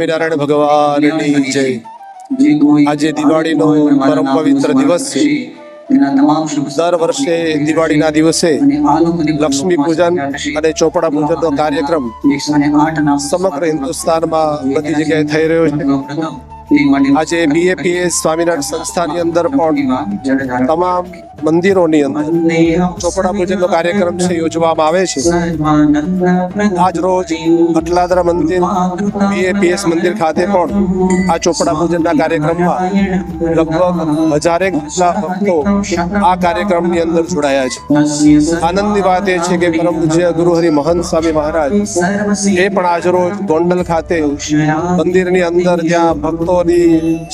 સ્વામિનારાયણ ભગવાનની જય। આજે દિવાળીનો પરમ પવિત્ર દિવસ છે। દર વર્ષે દિવાળીના દિવસે લક્ષ્મી પૂજન અને ચોપડા પૂજનનો કાર્યક્રમ સમગ્ર હિન્દુસ્તાનમાં બધી જગ્યાએ થઈ રહ્યો છે। આજે BAPS સ્વામિનારાયણ સંસ્થાની અંદર પણ તમામ મંદિરોની અંદર ચોપડા પૂજનનો કાર્યક્રમ છે યોજવામાં આવે છે। આજ રોજ અટલાદરા મંદિર BAPS મંદિર ખાતે પણ આ ચોપડા પૂજનના કાર્યક્રમમાં લગભગ 1000 જેટલા ભક્તો આ કાર્યક્રમની અંદર જોડાયા છે। આનંદની વાત એ છે કે પરમ પૂજ્ય ગુરુહરિ મહંત સ્વામી મહારાજ એ પણ આજ રોજ ગોંડલ ખાતે મંદિરની અંદર જ્યાં ભક્તોની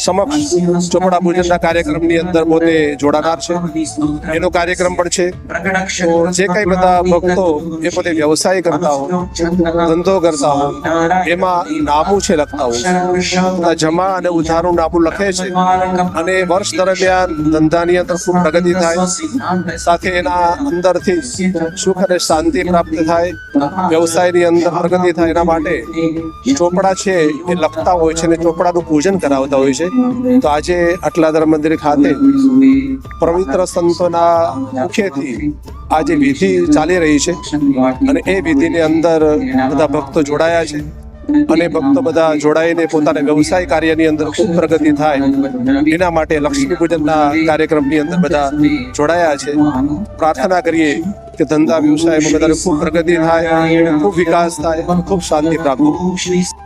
સમક્ષ ચોપડા પૂજનના કાર્યક્રમની અંદર પોતે જોડાનાર છે। એનો કાર્યક્રમ પણ છે। તો જે કઈ બધા ભક્તો એ પોતે વ્યવસાય કરતા હોય, ધંધો કરતા હોય, એમાં નામું છે લખતા હોય, જમા અને ઉધારું નામું લખે છે અને વર્ષ દરમિયાન ધંધાની અંદર ખૂબ પ્રગતિ થાય, સાથે એના અંદરથી સુખ અને શાંતિ પ્રાપ્ત થાય, વ્યવસાયની અંદર પ્રગતિ થાય, એના માટે ચોપડા છે એ લખતા હોય છે અને ચોપડાનું પૂજન કરાવતા હોય છે। તો આજે અટલાદરા મંદિર ખાતે પવિત્ર સંતોના મુખેથી આજે વિધિ ચાલી રહી છે અને એ વિધિની અંદર બધા ભક્તો જોડાયા છે અને ભક્તો બધા જોડાઈને પોતાના વ્યવસાય કાર્યની અંદર ખૂબ પ્રગતિ થાય એના માટે લક્ષ્મી પૂજનના કાર્યક્રમની અંદર બધા જોડાયા છે। પ્રાર્થના કરીએ કે ધંધા વ્યવસાયમાં બધાને ખૂબ પ્રગતિ થાય, ખૂબ વિકાસ થાય, ખૂબ શાંતિ પ્રાપ્ત થાય।